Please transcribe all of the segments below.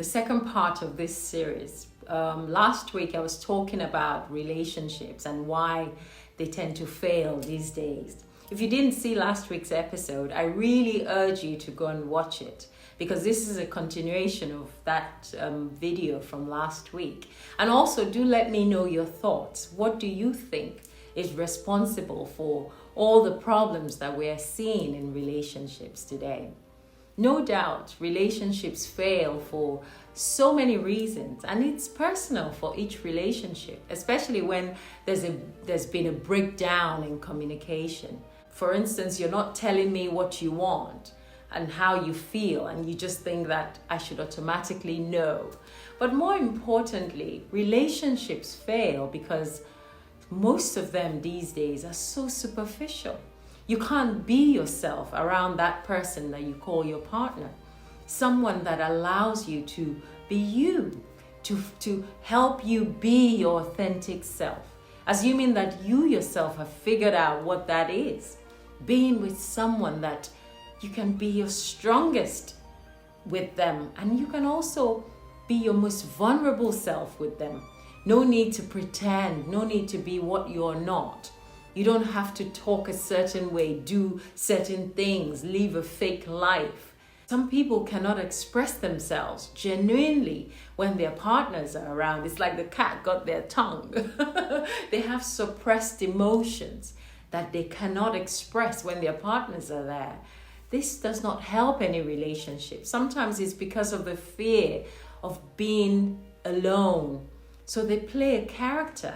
the second part of this series. Last week I was talking about relationships and why they tend to fail these days. If you didn't see last week's episode, I really urge you to go and watch it, because this is a continuation of that video from last week. And also do let me know your thoughts. What do you think is responsible for all the problems that we are seeing in relationships today? No doubt, relationships fail for so many reasons, and it's personal for each relationship, especially when there's been a breakdown in communication. For instance, you're not telling me what you want and how you feel, and you just think that I should automatically know. But more importantly, relationships fail because most of them these days are so superficial. You can't be yourself around that person that you call your partner. Someone that allows you to be you, to help you be your authentic self. Assuming that you yourself have figured out what that is. Being with someone that you can be your strongest with them, and you can also be your most vulnerable self with them. No need to pretend, no need to be what you're not. You don't have to talk a certain way, do certain things, live a fake life. Some people cannot express themselves genuinely when their partners are around. It's like the cat got their tongue. They have suppressed emotions that they cannot express when their partners are there. This does not help any relationship. Sometimes it's because of the fear of being alone. So they play a character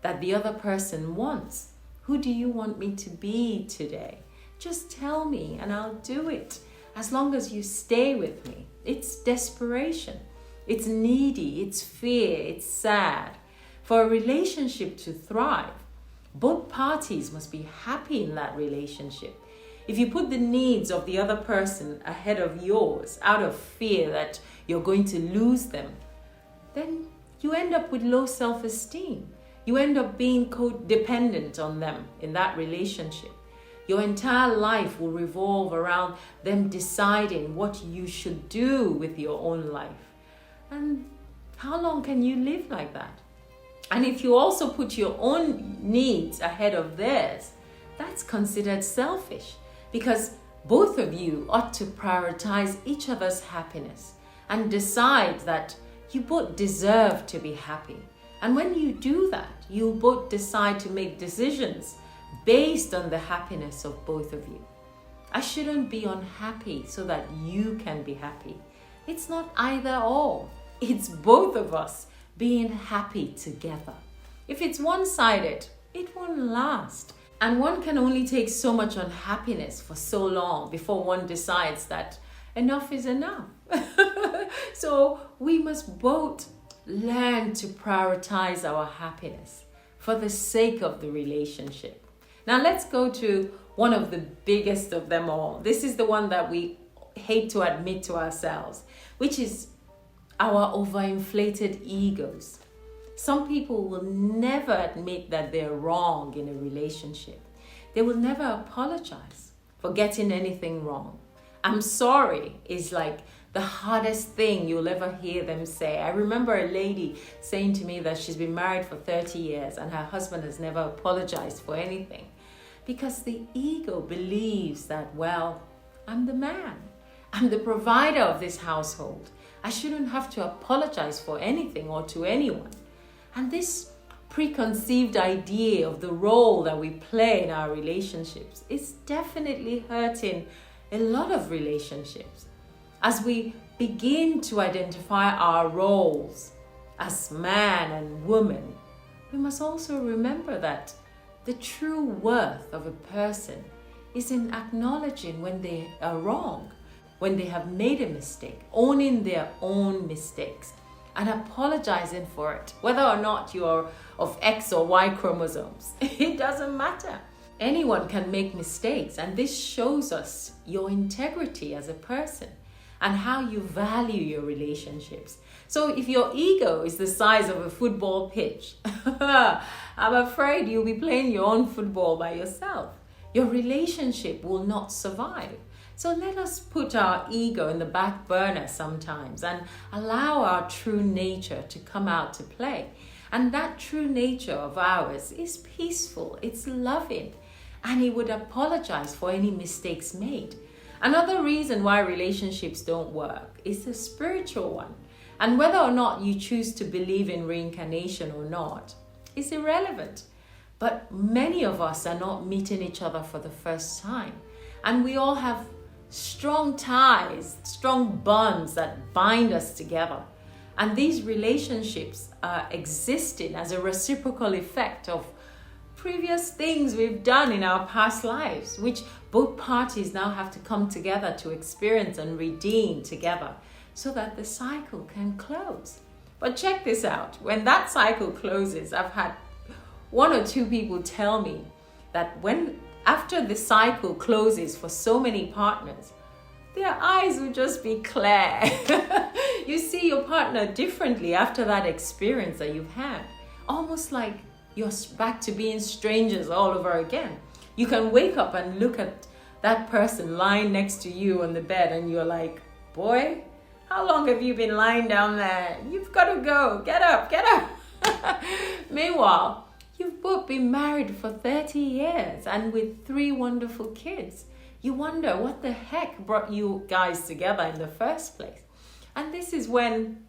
that the other person wants. Who do you want me to be today? Just tell me and I'll do it. As long as you stay with me. It's desperation. It's needy. It's fear. It's sad. For a relationship to thrive, both parties must be happy in that relationship. If you put the needs of the other person ahead of yours out of fear that you're going to lose them, then you end up with low self-esteem. You end up being codependent on them in that relationship. Your entire life will revolve around them deciding what you should do with your own life. And how long can you live like that? And if you also put your own needs ahead of theirs, that's considered selfish, because both of you ought to prioritize each other's happiness and decide that you both deserve to be happy. And when you do that, you both decide to make decisions based on the happiness of both of you. I shouldn't be unhappy so that you can be happy. It's not either or. It's both of us being happy together. If it's one-sided, it won't last. And one can only take so much unhappiness for so long before one decides that enough is enough. So we must both learn to prioritize our happiness for the sake of the relationship. Now let's go to one of the biggest of them all. This is the one that we hate to admit to ourselves, which is our overinflated egos. Some people will never admit that they're wrong in a relationship. They will never apologize for getting anything wrong. I'm sorry is like the hardest thing you'll ever hear them say. I remember a lady saying to me that she's been married for 30 years and her husband has never apologized for anything. Because the ego believes that, well, I'm the man. I'm the provider of this household. I shouldn't have to apologize for anything or to anyone. And this preconceived idea of the role that we play in our relationships is definitely hurting a lot of relationships. As we begin to identify our roles as man and woman, we must also remember that the true worth of a person is in acknowledging when they are wrong, when they have made a mistake, owning their own mistakes and apologizing for it. Whether or not you are of X or Y chromosomes, it doesn't matter. Anyone can make mistakes, and this shows us your integrity as a person and how you value your relationships. So if your ego is the size of a football pitch, I'm afraid you'll be playing your own football by yourself. Your relationship will not survive So let us put our ego in the back burner sometimes and allow our true nature to come out to play. And that true nature of ours is peaceful, it's loving, and he would apologize for any mistakes made. Another reason why relationships don't work is the spiritual one. And whether or not you choose to believe in reincarnation or not is irrelevant. But many of us are not meeting each other for the first time. And we all have strong ties, strong bonds that bind us together. And these relationships are existing as a reciprocal effect of previous things we've done in our past lives, which both parties now have to come together to experience and redeem together so that the cycle can close. But check this out. When that cycle closes, I've had one or two people tell me that after the cycle closes for so many partners, their eyes will just be clear. You see your partner differently after that experience that you've had. Almost like you're back to being strangers all over again. You can wake up and look at that person lying next to you on the bed and you're like, boy, how long have you been lying down there? You've got to go. Get up, get up. Meanwhile, you've both been married for 30 years and with 3 wonderful kids. You wonder what the heck brought you guys together in the first place. And this is when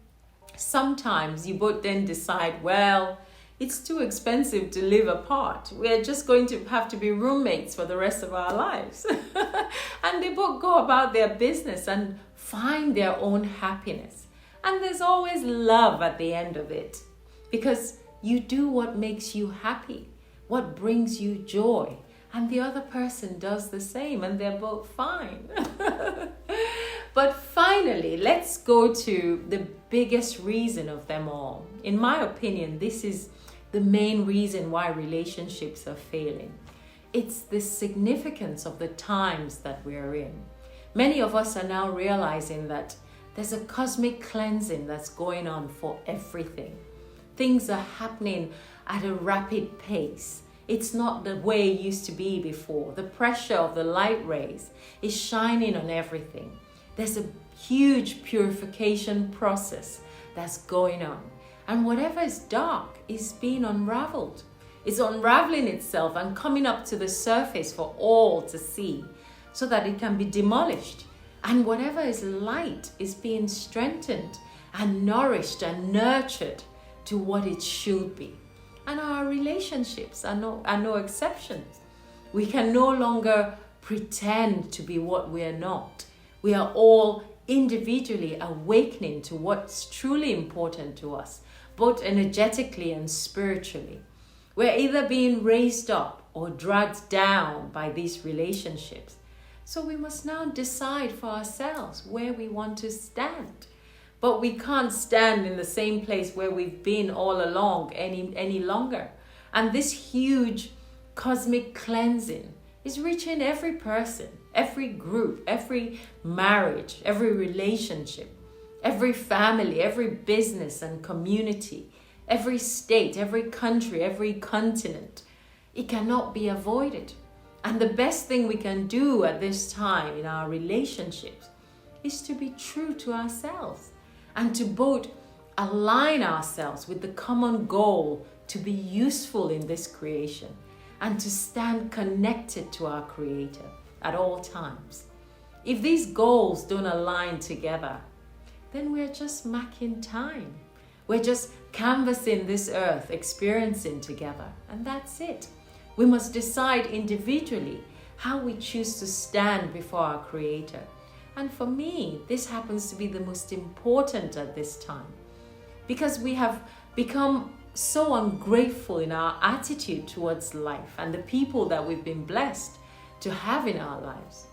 sometimes you both then decide, well, it's too expensive to live apart. We're just going to have to be roommates for the rest of our lives. And they both go about their business and find their own happiness. And there's always love at the end of it, because you do what makes you happy, what brings you joy, and the other person does the same, and they're both fine. But finally, let's go to the biggest reason of them all. In my opinion, this is the main reason why relationships are failing. It's the significance of the times that we're in. Many of us are now realizing that there's a cosmic cleansing that's going on for everything. Things are happening at a rapid pace. It's not the way it used to be before. The pressure of the light rays is shining on everything. There's a huge purification process that's going on. And whatever is dark is being unraveled. It's unraveling itself and coming up to the surface for all to see so that it can be demolished. And whatever is light is being strengthened and nourished and nurtured to what it should be. And our relationships are no exceptions. We can no longer pretend to be what we are not. We are all individually awakening to what's truly important to us, both energetically and spiritually. We're either being raised up or dragged down by these relationships. So we must now decide for ourselves where we want to stand. But we can't stand in the same place where we've been all along any longer. And this huge cosmic cleansing is reaching every person, every group, every marriage, every relationship, every family, every business and community, every state, every country, every continent. It cannot be avoided. And the best thing we can do at this time in our relationships is to be true to ourselves and to both align ourselves with the common goal to be useful in this creation and to stand connected to our Creator at all times. If these goals don't align together, then we're just macking time. We're just canvassing this earth, experiencing together, and that's it. We must decide individually how we choose to stand before our Creator. And for me, this happens to be the most important at this time, because we have become so ungrateful in our attitude towards life and the people that we've been blessed to have in our lives.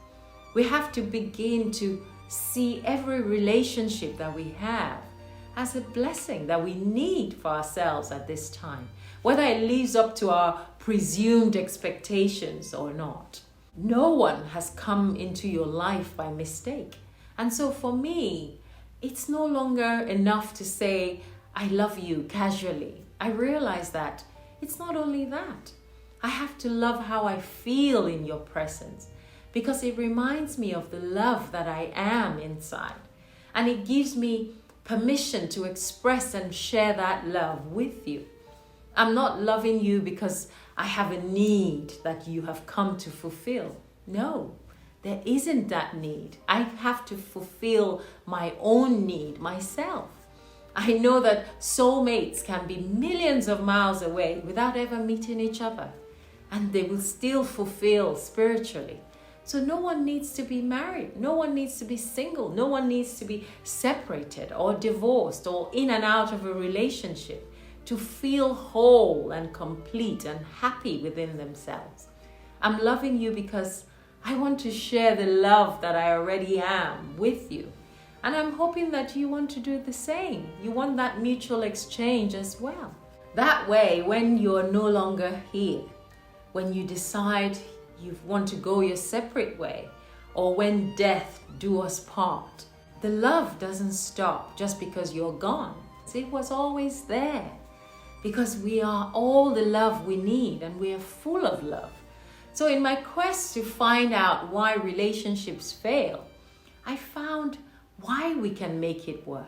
We have to begin to see every relationship that we have as a blessing that we need for ourselves at this time, whether it lives up to our presumed expectations or not. No one has come into your life by mistake. And so for me, it's no longer enough to say, I love you casually. I realize that it's not only that. I have to love how I feel in your presence, because it reminds me of the love that I am inside. And it gives me permission to express and share that love with you. I'm not loving you because I have a need that you have come to fulfill. No, there isn't that need. I have to fulfill my own need myself. I know that soulmates can be millions of miles away without ever meeting each other, and they will still fulfill spiritually. So no one needs to be married. No one needs to be single. No one needs to be separated or divorced or in and out of a relationship to feel whole and complete and happy within themselves. I'm loving you because I want to share the love that I already am with you. And I'm hoping that you want to do the same. You want that mutual exchange as well. That way, when you're no longer here, when you decide you want to go your separate way, or when death do us part, the love doesn't stop just because you're gone. It was always there because we are all the love we need and we are full of love. So in my quest to find out why relationships fail, I found why we can make it work.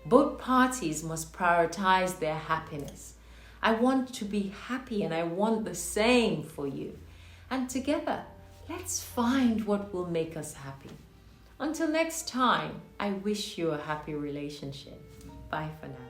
Both parties must prioritize their happiness. I want to be happy and I want the same for you. And together, let's find what will make us happy. Until next time, I wish you a happy relationship. Bye for now.